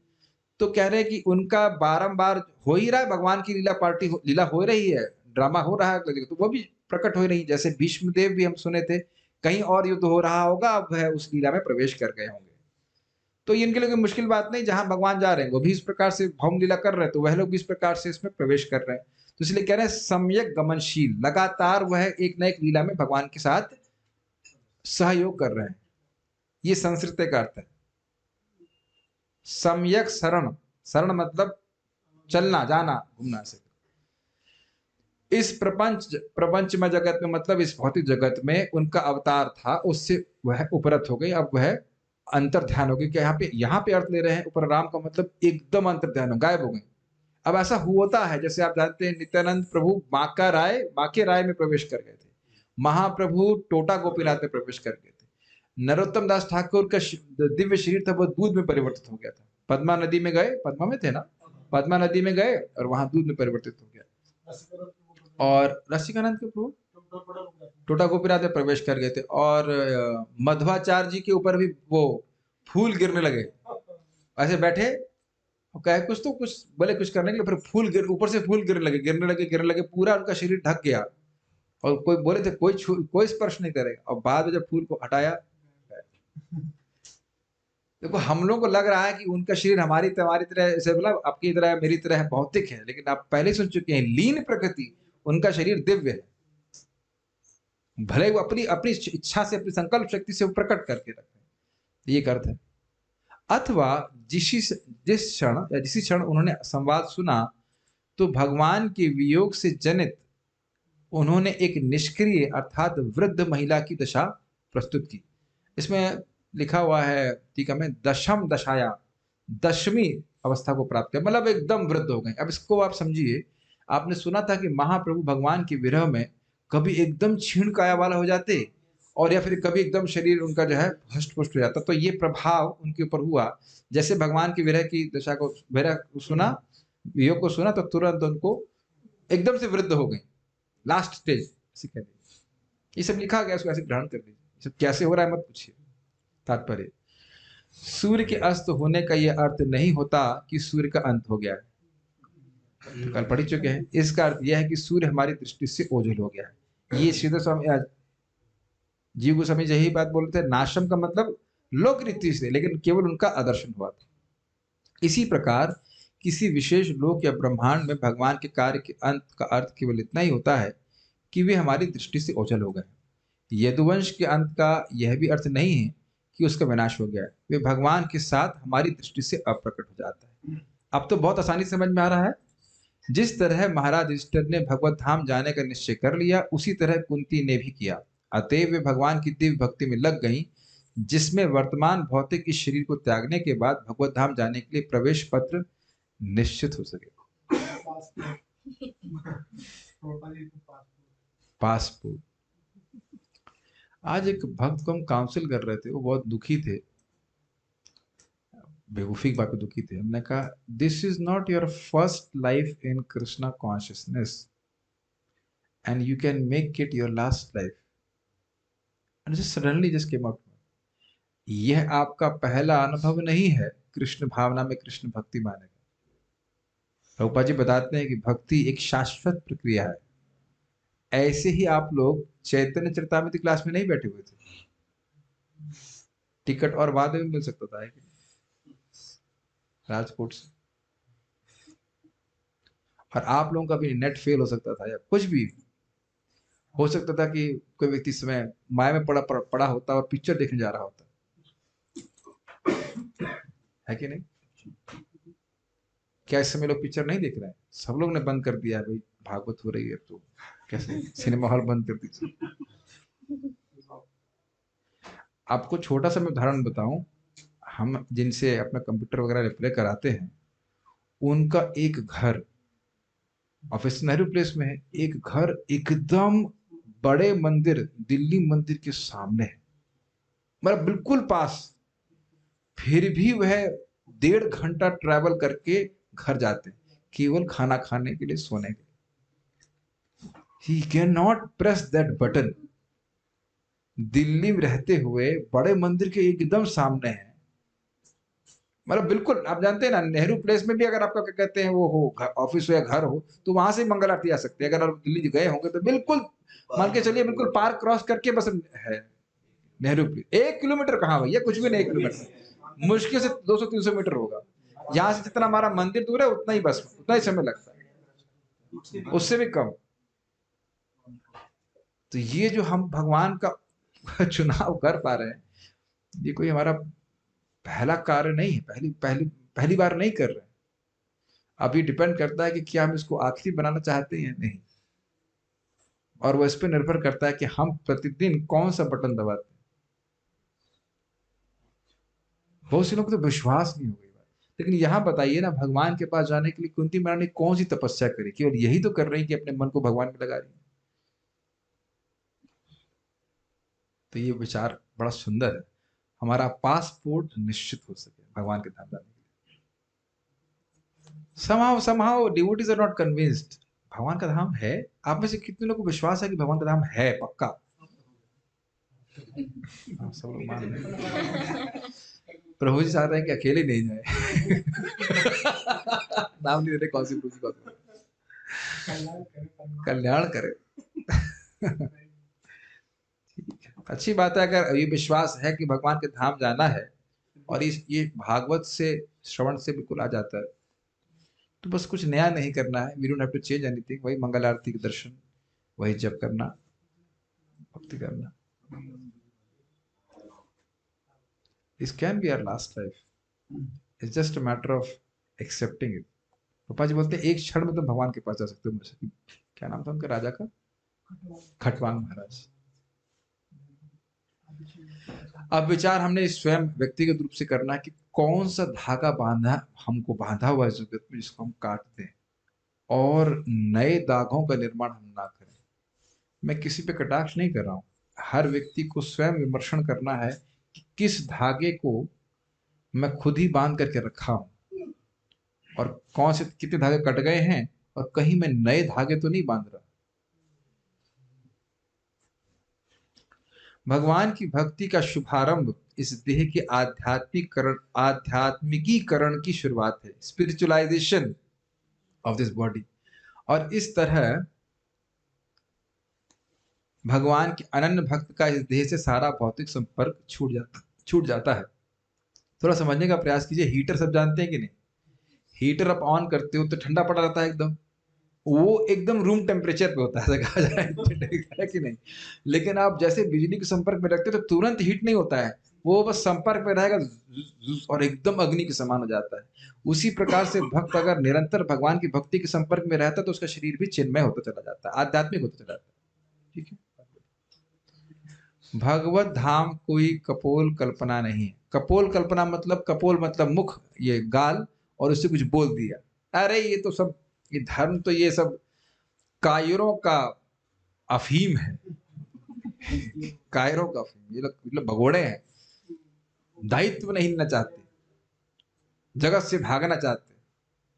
S1: तो कह रहे हैं कि उनका बारंबार हो ही रहा है, भगवान की लीला लीला हो रही है, ड्रामा हो रहा है अगले जगह, तो वो भी प्रकट हो रही है। जैसे भीष्म देव भी हम सुने थे, कहीं और युद्ध हो रहा होगा, अब वह उस लीला में प्रवेश कर गए होंगे। तो ये इनके लिए कोई मुश्किल बात नहीं, जहां भगवान जा रहे हैं वो भी इस प्रकार से भौम लीला कर रहे हैं, तो वह लोग भी इस प्रकार से इसमें प्रवेश कर रहे हैं। तो इसलिए कह रहे हैं सम्यक गमनशील, लगातार वह एक न एक लीला में भगवान के साथ सहयोग कर रहे हैं। ये संस्कृत का अर्थ है। सम्यक शरण, शरण मतलब चलना, जाना, घूमना से। इस प्रपंचमय जगत में मतलब इस भौतिक जगत में उनका अवतार था, उससे वह उपरत हो गई, अब वह अंतर ध्यान हो गई। कि यहाँ पे अर्थ ले रहे हैं ऊपर राम का मतलब एकदम अंतर ध्यान हो, गायब हो गए। अब ऐसा होता है, जैसे आप जानते हैं नित्यानंद प्रभु बांके राय में प्रवेश कर गए थे, महाप्रभु टोटा गोपीनाथ में प्रवेश कर गए थे, नरोत्तम दास ठाकुर का दिव्य शरीर था वो दूध में परिवर्तित हो गया था, पद्मा नदी में गए, पद्मा में थे ना, पद्मा नदी में गए और वहां दूध में परिवर्तित हो गया। और रसिकानंद के प्रभु टोटा गोपीनाथ में प्रवेश कर गए थे। और मध्वाचार्य जी के ऊपर भी वो फूल गिरने लगे, ऐसे बैठे कहे कुछ तो कुछ बोले कुछ करने के लिए, फिर फूल ऊपर से फूल गिरने लगे, पूरा उनका शरीर ढक गया। और कोई बोले थे कोई स्पर्श नहीं करेगा, और बाद में जब फूल को हटाया, देखो हम लोगों को लग रहा है कि उनका शरीर हमारी तरह ऐसे मतलब आपकी तरह मेरी तरह है, भौतिक है, लेकिन आप पहले सुन चुके हैं लीन प्रकृति, उनका शरीर दिव्य है। भले वो अपनी अपनी इच्छा से, अपनी संकल्प शक्ति से वो प्रकट करके रखते हैं, ये अर्थ है। अथवा जिस क्षण उन्होंने संवाद सुना तो भगवान के वियोग से जनित उन्होंने एक निष्क्रिय अर्थात वृद्ध महिला की दशा प्रस्तुत की। इसमें लिखा हुआ है टीका में दशम दशाया, 10वीं अवस्था को प्राप्त किया, मतलब एकदम वृद्ध हो गए। अब इसको आप समझिए, आपने सुना था कि महाप्रभु भगवान के विरह में कभी एकदम क्षीण काया वाला हो जाते, और या फिर कभी एकदम शरीर उनका जो है हष्ट पुष्ट हो जाता। तो ये प्रभाव उनके ऊपर हुआ, जैसे भगवान की विरह की दशा को सुना, वियोग को सुना, तो तुरंत उनको एकदम से वृद्ध हो गई, लास्ट स्टेज ऐसे कह दीजिए। ये सब लिखा गया, इसको ऐसे ग्रहण कर लीजिए। ये सब कैसे हो रहा है मत पूछिए। तात्पर्य, सूर्य के अस्त होने का यह अर्थ नहीं होता कि सूर्य का अंत हो गया है, तो कल पढ़ चुके हैं। इसका अर्थ यह है कि सूर्य हमारी दृष्टि से ओझल हो गया है। ये श्रीधर स्वामी जीव गोस्वामी यही बात बोल रहे थे, नाशम का मतलब लोक रीति से, लेकिन केवल उनका आदर्शन हुआ था। इसी प्रकार किसी विशेष लोक या ब्रह्मांड में भगवान के कार्य के अंत का अर्थ केवल इतना ही होता है कि वे हमारी दृष्टि से ओझल हो गए। यदुवंश के अंत का यह भी अर्थ नहीं है कि उसका विनाश हो गया है, वे भगवान के साथ हमारी दृष्टि से अप्रकट हो जाता है। अब तो बहुत आसानी समझ में आ रहा है। जिस तरह महाराज युधिष्ठिर ने भगवत धाम जाने का निश्चय कर लिया, उसी तरह कुंती ने भी किया। अतएव वे भगवान की दिव्य भक्ति में लग गईं, जिसमें वर्तमान भौतिक इस शरीर को त्यागने के बाद भगवत धाम जाने के लिए प्रवेश पत्र निश्चित हो सके। पासपोर्ट। आज एक भक्त को हम काउंसिल कर रहे थे, वो बहुत दुखी थे, बेवकूफी की बात पे दुखी थे। हमने कहा this is not your first life in Krishna consciousness and you can make it your last life. And suddenly just came out, यह आपका पहला अनुभव नहीं है कृष्ण भावना में, कृष्ण भक्ति माने का। प्रभुपाद जी बताते हैं कि भक्ति एक शाश्वत प्रक्रिया है। ऐसे ही आप लोग चैतन्य चरितामृत क्लास में नहीं बैठे हुए थे, टिकट और बाद में मिल सकता था राजकोट से, और आप लोगों का भी नेट फेल हो सकता था या कुछ भी हो सकता था कि कोई व्यक्ति समय माया में पड़ा होता और पिक्चर देखने जा रहा होता, है कि नहीं? क्या इस समय लोग पिक्चर नहीं देख रहे हैं? सब लोग ने बंद कर दिया है भाई, भागवत हो रही है तो कैसे सिनेमा हॉल बंद कर दीजिए। आपको छोटा सा मैं उदाहरण बताऊं, हम जिनसे अपना कंप्यूटर वगैरह रिप्ले कराते हैं, उनका एक घर ऑफिस नेहरू प्लेस में है, एक घर एकदम बड़े मंदिर, दिल्ली मंदिर के सामने है, मतलब बिल्कुल पास। फिर भी वह 1.5 घंटा ट्रैवल करके घर जाते हैं, केवल खाना खाने के लिए, सोने के लिए। He can not press that button. Delhi में रहते हुए बड़े मंदिर के एकदम सामने है, मतलब बिल्कुल आप जानते हैं ना, नेहरू प्लेस में भी अगर आपका क्या कहते हैं वो हो, ऑफिस हो या घर हो, तो वहां से मंगल आरती आ सकती है। अगर आप दिल्ली गए होंगे तो बिल्कुल मान के चलिए, बिल्कुल पार्क क्रॉस करके बस है नेहरू प्लेस। 1 किलोमीटर कहाँ भैया, कुछ भी नहीं, 1 किलोमीटर मुश्किल से 200-300 मीटर होगा। यहाँ से जितना हमारा मंदिर दूर है उतना ही, बस उतना ही समय लगता है, उससे भी कम। तो ये जो हम भगवान का चुनाव कर पा रहे हैं, ये कोई हमारा पहला कार्य नहीं है, पहली पहली पहली बार नहीं कर रहे हैं। अब ये डिपेंड करता है कि क्या हम इसको आखिरी बनाना चाहते हैं या नहीं, और वो इस पर निर्भर करता है कि हम प्रतिदिन कौन सा बटन दबाते हैं। बहुत से लोग तो विश्वास नहीं हो गई बात। लेकिन यहाँ बताइए ना, भगवान के पास जाने के लिए कुंती महारानी ने कौन सी तपस्या करी, केवल यही तो कर रही कि अपने मन को भगवान में लगा रही है। तो ये विचार बड़ा सुंदर है, हमारा पासपोर्ट निश्चित हो सके भगवान के धाम जाने के लिए। somehow devotees are not convinced भगवान का धाम है। आप में से कितने लोगों को विश्वास है कि भगवान का धाम है पक्का? सब लोग मान रहे हैं। प्रभु जी चाहते हैं कि अकेले नहीं जाए। नाम नहीं देते, कौन सी प्रभु जी बात, कल्याण करे। अच्छी बात है, अगर ये विश्वास है कि भगवान के धाम जाना है और ये भागवत से श्रवण से बिल्कुल आ जाता है, तो बस कुछ नया नहीं करना है। We don't have to change anything. वही मंगल आरती के दर्शन, वही जप करना, भक्ति करना। This can be our last life, it's just a matter of accepting it. पापा जी बोलते हैं एक क्षण में तुम भगवान के पास जा सकते हो। क्या नाम था उनका राजा का? खटवांग महाराज। अब विचार हमने स्वयं व्यक्तिगत रूप से करना है कि कौन सा धागा हमको बांधा हुआ है जगत में, जिसको हम काटते हैं, और नए दागों का निर्माण हम ना करें। मैं किसी पे कटाक्ष नहीं कर रहा हूं, हर व्यक्ति को स्वयं विमर्शन करना है कि किस धागे को मैं खुद ही बांध करके रखा हूं, और कौन से कितने धागे कट गए हैं, और कहीं मैं नए धागे तो नहीं बांध रहा। भगवान की भक्ति का शुभारंभ इस देह के आध्यात्मिकीकरण की शुरुआत है, स्पिरिचुअलाइजेशन ऑफ दिस बॉडी। और इस तरह भगवान के अनन्य भक्त का इस देह से सारा भौतिक संपर्क छूट जाता है। थोड़ा समझने का प्रयास कीजिए। हीटर सब जानते हैं कि नहीं? हीटर आप ऑन करते हो तो ठंडा पड़ा रहता है एकदम, वो एकदम रूम टेम्परेचर पे होता है, ऐसा कहा जाए है कि नहीं? लेकिन आप जैसे बिजली के संपर्क में रखते हो तो तुरंत हीट नहीं होता है, वो बस संपर्क में रहेगा और एकदम अग्नि के समान हो जाता है। उसी प्रकार से भक्त अगर निरंतर भगवान की भक्ति के संपर्क में रहता है तो उसका शरीर भी चिन्मय होता चला जाता है, आध्यात्मिक होता चला जाता है। ठीक है। भगवत धाम कोई कपोल कल्पना नहीं है। कपोल कल्पना मतलब, कपोल मतलब मुख, ये गाल, और उससे कुछ बोल दिया। अरे ये तो सब, ये धर्म तो ये सब कायरों का अफीम है। कायरों का अफीम, ये लोग मतलब भगोड़े हैं, दायित्व नहीं लेना चाहते, जगत से भागना चाहते,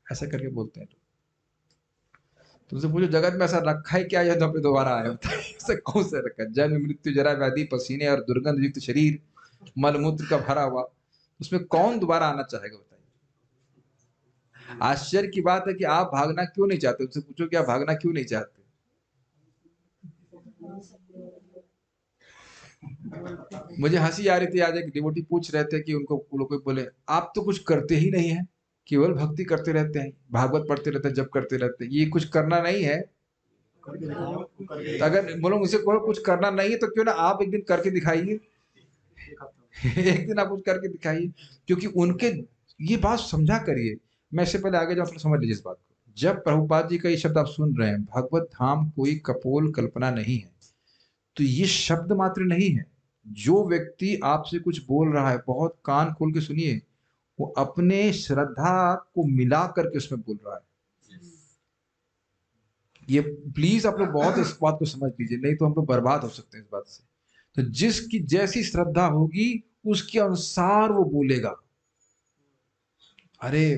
S1: ऐसा करके बोलते हैं। तुमसे पूछो जगत में ऐसा रखा है क्या यह पे दोबारा आया होता है? ऐसा कौन सा रखा? जन्म मृत्यु जरा व्याधि पसीने और दुर्गंध युक्त शरीर, मलमूत्र का भरा हुआ, उसमें कौन दोबारा आना चाहेगा बताइए? आश्चर्य की बात है कि आप भागना क्यों नहीं चाहते। उनसे पूछो कि आप भागना क्यों नहीं चाहते। मुझे हंसी आ रही थी आज, एक डिवोटी पूछ रहे थे कि उनको लोग बोले आप तो कुछ करते ही नहीं है, केवल भक्ति करते रहते हैं, भागवत पढ़ते रहते हैं, जप करते रहते हैं, ये कुछ करना नहीं है। तो अगर बोलो मुझसे कुछ करना नहीं है तो क्यों ना आप एक दिन करके दिखाइए। एक दिन आप कुछ करके दिखाइए, क्योंकि उनके ये बात समझा करिए। मैं इससे पहले आगे जाऊँ, समझ लीजिए इस बात को। जब प्रभुपाद जी का ये शब्द आप सुन रहे हैं, भगवत धाम कोई कपोल कल्पना नहीं है, तो ये शब्द मात्र नहीं है। जो व्यक्ति आपसे कुछ बोल रहा है, बहुत कान खोल के सुनिए, वो अपने श्रद्धा को मिला करके उसमें बोल रहा है। ये प्लीज आप लोग बहुत इस बात को समझ लीजिए, नहीं तो हम लोग बर्बाद हो सकते हैं इस बात से। तो जिसकी जैसी श्रद्धा होगी उसके अनुसार वो बोलेगा। अरे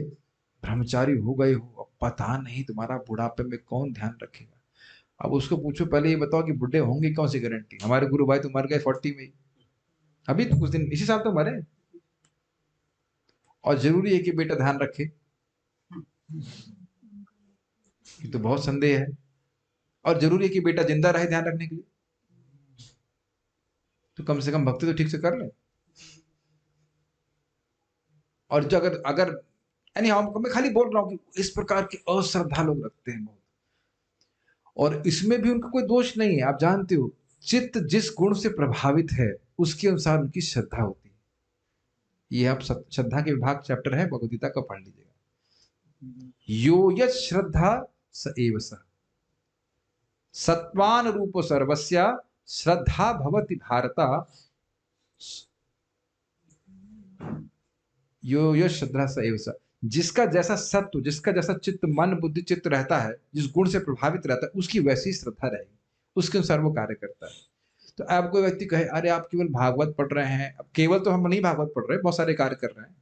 S1: ब्रह्मचारी हो गए हो, पता नहीं तुम्हारा बुढ़ापे में कौन ध्यान रखेगा। अब उसको पूछो पहले ये बताओ कि बुढ़े होंगे, कौन सी गारंटी? हमारे गुरु भाई तो मर गए 40 में ही, अभी तो कुछ दिन इसी साल तो मरे। और जरूरी है कि बेटा ध्यान रखे, ये तो बहुत संदेह है। और जरूरी है कि बेटा जिंदा रहे ध्यान रखने के लिए, तो कम से कम भक्ति तो ठीक से कर ले। और जो अगर अगर यानी हम, मैं खाली बोल रहा हूं कि इस प्रकार की अश्रद्धा लोग रखते हैं बहुत, और इसमें भी उनका कोई दोष नहीं है। आप जानते हो, चित्त जिस गुण से प्रभावित है उसके अनुसार उनकी श्रद्धा होती है। ये आप श्रद्धा के विभाग चैप्टर है भगवद गीता का, पढ़ लीजिएगा। यो यत् श्रद्धा स एव स सत्वान रूप सर्वस्य श्रद्धा भवति भारता। यो यत् श्रद्धा स एव स, जिसका जैसा सत्व, जिसका जैसा चित्त, मन बुद्धि चित्त रहता है, जिस गुण से प्रभावित रहता है, उसकी वैसी श्रद्धा रहेगी, उसके अनुसार वो कार्य करता है। तो अब कोई व्यक्ति कहे अरे आप केवल भागवत पढ़ रहे हैं, अब केवल तो हम नहीं भागवत पढ़ रहे, बहुत सारे कार्य कर रहे हैं,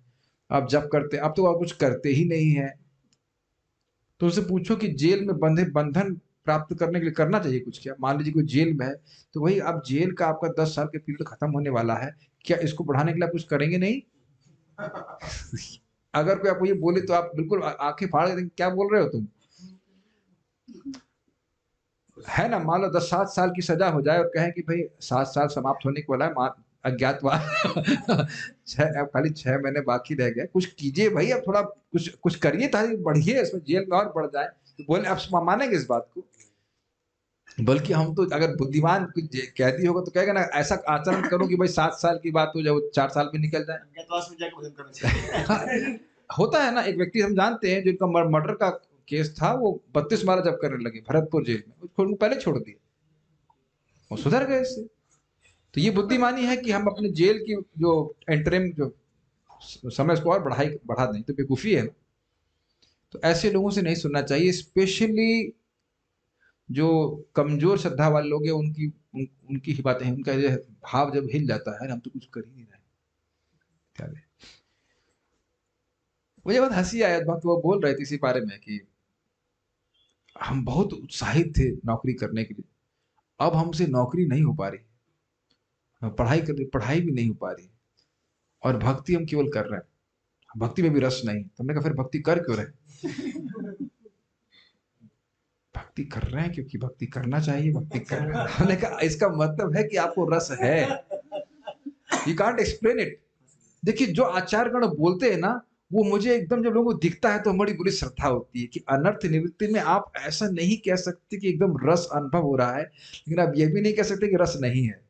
S1: आप जब करते, अब तो आप कुछ करते ही नहीं है, तो उनसे पूछो कि जेल में बंधे बंधन प्राप्त करने के लिए करना चाहिए कुछ क्या? मान लीजिए कोई जेल में है, तो वही अब जेल का आपका 10 साल के पीरियड खत्म होने वाला है, क्या इसको बढ़ाने के लिए आप कुछ करेंगे? नहीं। अगर कोई आपको ये बोले तो आप बिल्कुल आंखें फाड़ देंगे, क्या बोल रहे हो तुम, है ना? मान लो 10-7 साल की सजा हो जाए और कहें कि भाई 7 साल समाप्त होने को वाला है, अज्ञातवास खाली 6 महीने बाकी रह गए, कुछ कीजिए भाई, अब थोड़ा कुछ कुछ करिए ताकि बढ़िए, इसमें जेल में और बढ़ जाए। तो बोले आप मानेंगे इस बात को? बल्कि हम तो, अगर बुद्धिमान कुछ कैदी होगा तो कहेगा ना ऐसा आचरण करो कि भाई 7 साल की बात हो जाए, वो 4 साल में निकल जाए।
S4: अज्ञातवास में जाके भजन करना चाहिए।
S1: होता है ना, एक व्यक्ति हम जानते हैं जिनका मर्डर का केस था, वो 32 मारा जब करने लगे भरतपुर जेल में, उसको पहले छोड़ दिया, वो सुधर गए इससे। तो ये बुद्धिमानी है कि हम अपने जेल की जो इंटरिम जो समय उसको और बढ़ा दें, तो बेवकूफी है ना। तो ऐसे लोगों से नहीं सुनना चाहिए, स्पेशली जो कमजोर श्रद्धा वाले लोग हैं, उनकी ही बातें हैं। उनका जो भाव जब हिल जाता है, हम तो कुछ कर ही नहीं रहे, क्या है। मुझे बहुत हंसी आया, बहुत वो बोल रहे थे इसी बारे में कि हम बहुत उत्साहित थे नौकरी करने के लिए, अब हमसे नौकरी नहीं हो पा रही, पढ़ाई भी नहीं हो पा रही, और भक्ति हम केवल कर रहे हैं, भक्ति में भी रस नहीं। तो हमने कहा फिर भक्ति कर क्यों रहे? भक्ति कर रहे हैं क्योंकि भक्ति करना चाहिए, भक्ति कर रहे हैं। हमने कहा इसका मतलब है कि आपको रस है, यू कांट एक्सप्लेन इट। देखिए जो आचार्यगण बोलते हैं ना, वो मुझे एकदम, जब लोगों को दिखता है तो बड़ी बुरी श्रद्धा होती है कि अनर्थ निवृत्ति में आप ऐसा नहीं कह सकते कि एकदम रस अनुभव हो रहा है, लेकिन आप ये भी नहीं कह सकते कि रस नहीं है।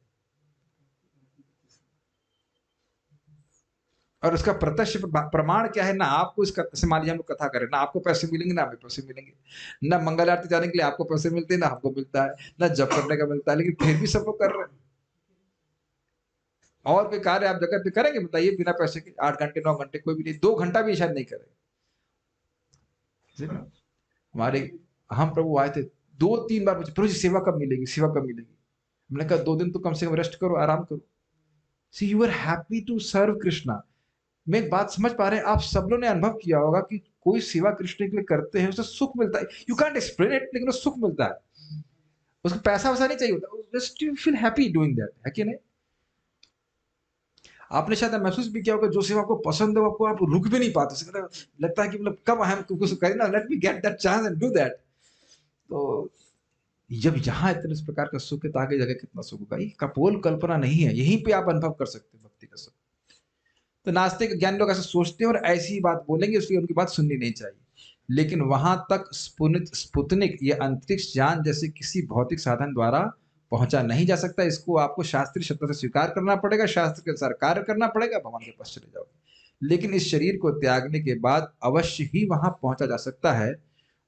S1: और उसका प्रत्यक्ष प्रमाण क्या है ना, आपको इसका, मान लीजिए हम लोग कथा करें ना, आपको पैसे मिलेंगे ना हमें पैसे मिलेंगे, ना मंगल आरती जाने के लिए आपको पैसे मिलते हैं ना हमको मिलता है, ना जप करने का मिलता है, लेकिन फिर भी सब लोग कर रहे हैं। और कोई कार्य आप जगत पे करेंगे बताइए बिना पैसे के? 8 घंटे 9 घंटे कोई भी नहीं, 2 घंटा भी शायद नहीं करेंगे। हमारे हम प्रभु आए थे, 2-3 बार पूछे प्रभु जी सेवा कब मिलेगी, सेवा कब मिलेगी? हमने कहा 2 दिन तो कम से कम रेस्ट करो, आराम करो। See you are happy to serve Krishna. मैं एक बात समझ पा रहे हैं, आप सब लोगों ने अनुभव किया होगा कि कोई सेवा कृष्ण के लिए करते हैं, उससे सुख मिलता है, यू कांट एक्सप्लेन इट, लेकिन सुख मिलता है, उसको पैसा वैसा नहीं चाहिए होता, just you feel happy doing that, है कि नहीं? आपने शायद महसूस भी किया होगा, जो सेवा आपको पसंद है आपको, आप रुक भी नहीं पाते, लगता है कि मतलब कब हम कुछ करें ना, let me get that chance and do that. तो जब यहाँ इतने इस प्रकार का सुख है तो आगे जगह कितना सुख होगा, ये कपोल कल्पना नहीं है, यहीं पे आप अनुभव कर सकते हैं भक्ति का सुख। तो नास्तिक ज्ञान लोग ऐसे सोचते हैं और ऐसी ही बात बोलेंगे, इसलिए उनकी बात सुननी नहीं चाहिए। लेकिन वहां तक स्पुतनिक ये अंतरिक्ष यान जैसे किसी भौतिक साधन द्वारा पहुंचा नहीं जा सकता। इसको आपको शास्त्रीय शब्द से स्वीकार करना पड़ेगा, शास्त्र के अनुसार कार्य करना पड़ेगा, भगवान के पास चले जाओगे। लेकिन इस शरीर को त्यागने के बाद अवश्य ही वहां पहुंचा जा सकता है,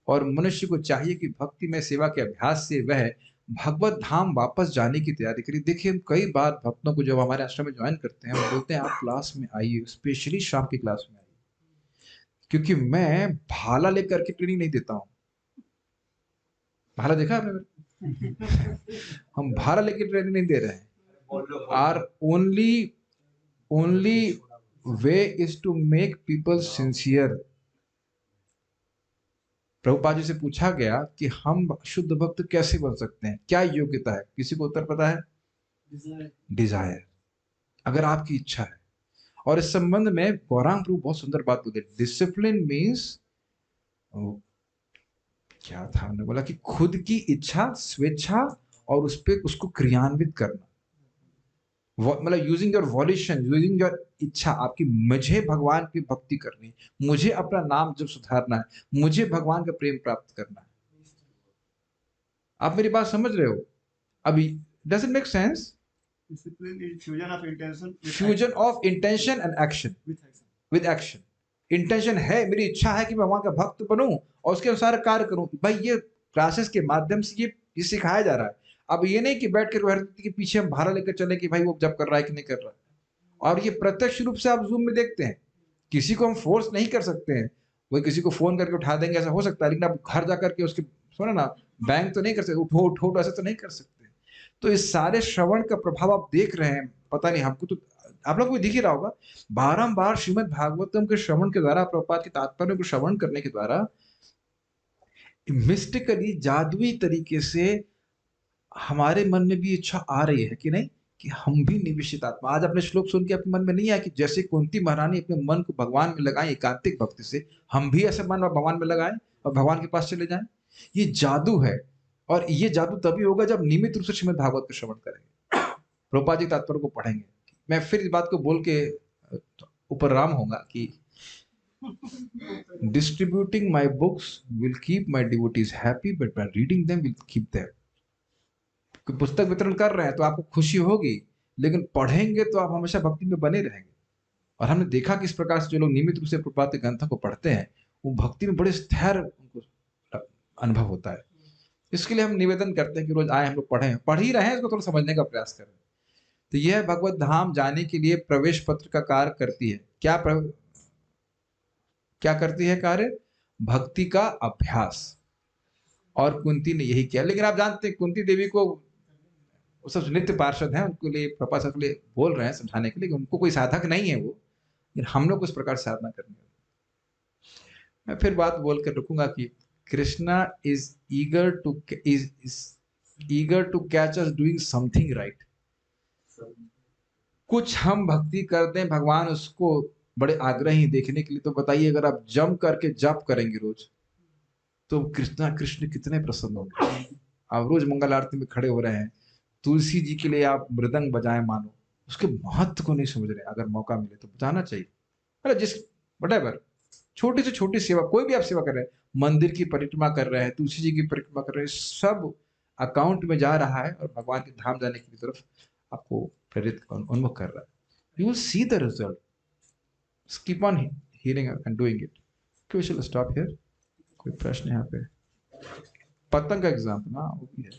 S1: और मनुष्य को चाहिए कि भक्ति में सेवा के अभ्यास से वह भगवत धाम वापस जाने की तैयारी करिए। देखिए, हम कई बार भक्तों को जब हमारे आश्रम में ज्वाइन करते हैं, हम बोलते हैं आप क्लास में आइए, स्पेशली शाम की क्लास में आइए, क्योंकि मैं भाला लेकर के ट्रेनिंग नहीं देता हूं। भाला देखा आपने? हम भाला लेकर ट्रेनिंग नहीं दे रहे हैं। Our only way is to make people sincere. Prabhupada ji से पूछा गया कि हम शुद्ध भक्त कैसे बन सकते हैं, क्या योग्यता है? किसी को उत्तर पता है? डिजायर, अगर आपकी इच्छा है। और इस संबंध में गौरांग प्रभु बहुत सुंदर बात बोले, डिसिप्लिन मीन्स, क्या था हमने बोला कि खुद की इच्छा, स्वेच्छा और उस पर उसको क्रियान्वित करना, मतलब using your violation, using your इच्छा आपकी, मुझे भगवान की भक्ति करनी, मुझे अपना नाम जब सुधारना है, मुझे भगवान का प्रेम प्राप्त करना है। आप मेरी बात समझ रहे हो? अभी does it make sense?
S4: Discipline is fusion of intention with
S1: fusion of intention and action,
S4: action.
S1: With action. Intention है, मेरी इच्छा है कि मैं भगवान का भक्त बनूं और उसके अनुसार कार्य करूं। भाई ये क्लासेस के माध्यम से ये सिखाया जा रहा है। अब ये नहीं कि बैठ कर व्यक्ति के पीछे हम भाड़ा लेकर चले कि भाई वो जब कर रहा है कि नहीं कर रहा है। और ये प्रत्यक्ष रूप से आप जूम में देखते हैं, किसी को हम फोर्स नहीं कर सकते हैं। वही किसी को फोन करके उठा देंगे ऐसा हो सकता है, लेकिन आप घर जा करके उसके सुनो ना, बैंक तो नहीं कर सकते, उठो उठो ऐसा तो नहीं कर सकते। तो इस सारे श्रवण का प्रभाव आप देख रहे हैं, पता नहीं हमको तो, आप लोग को दिख ही रहा होगा, बारंबार श्रीमद् भागवतम के श्रवण के द्वारा, प्रभुपाद के तात्पर्य को श्रवण करने के द्वारा मिस्टिकली, जादुई तरीके से हमारे मन में भी इच्छा आ रही है कि नहीं, कि हम भी निविष्चित आत्मा। आज अपने श्लोक सुन के आपके मन में नहीं आया कि जैसे कुंती महारानी अपने मन को भगवान में लगाएं एकांतिक भक्ति से, हम भी ऐसे मन भगवान में लगाएं और भगवान के पास चले जाएं? ये जादू है, और ये जादू तभी होगा जब नियमित रूप से श्रीमद् भागवत का श्रवण करेंगे, प्रभुपाद जी तात्पर्य को पढ़ेंगे। मैं फिर इस बात को बोल के ऊपर राम होगा कि distributing my books will keep my devotees happy, but by reading them will keep them. पुस्तक वितरण कर रहे हैं तो आपको खुशी होगी, लेकिन पढ़ेंगे तो आप हमेशा भक्ति में बने रहेंगे। और हमने देखा कि इस प्रकार से जो लोग नियमित रूप से प्रभुपाद के ग्रंथों को पढ़ते हैं, वो भक्ति में बड़े स्थिर उनको अनुभव होता है। इसके लिए हम निवेदन करते हैं कि रोज आए, हम लोग पढ़ें, पढ़ ही रहे हैं, इसको थोड़ा समझने का प्रयास करें। तो यह भगवत धाम जाने के लिए प्रवेश पत्र का कार्य करती है। क्या करती है कार्य? भक्ति का अभ्यास। और कुंती ने यही किया। लेकिन आप जानते हैं कुंती देवी को, वो सब नित्य पार्षद हैं, उनके लिए प्रभुपाद के लिए बोल रहे हैं समझाने के लिए, उनको कोई साधक नहीं है वो, लेकिन हम लोग उस प्रकार साधना करनी है। मैं फिर बात बोलकर रुकूंगा कि Krishna is eager to catch us doing something right. कुछ हम भक्ति करते हैं, भगवान उसको बड़े आग्रही देखने के लिए। तो बताइए, अगर आप जम करके जप करेंगे रोज, तो कृष्ण कितने प्रसन्न होंगे। आप रोज मंगल आरती में खड़े हो रहे हैं, तुलसी जी के लिए आप मृदंग बजाएं, मानो उसके महत्व को नहीं समझ रहे, अगर मौका मिले तो बजाना चाहिए। अरे जिस वटेवर छोटी से छोटी सेवा, कोई भी आप सेवा कर रहे हैं, मंदिर की परिक्रमा कर रहे हैं, तुलसी जी की परिक्रमा कर रहे हैं, सब अकाउंट में जा रहा है और भगवान के धाम जाने की तरफ आपको प्रेरित उन्मुख कर रहा है। You will see the result. Keep on hearing and doing it. We shall stop here. कोई प्रश्न यहाँ पे? पतंग का एग्जाम्पल ना वो भी है।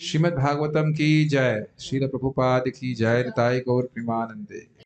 S1: श्रीमद् भागवतम की जय। श्रील प्रभुपाद की जय। निताई गौर प्रेमानंदे।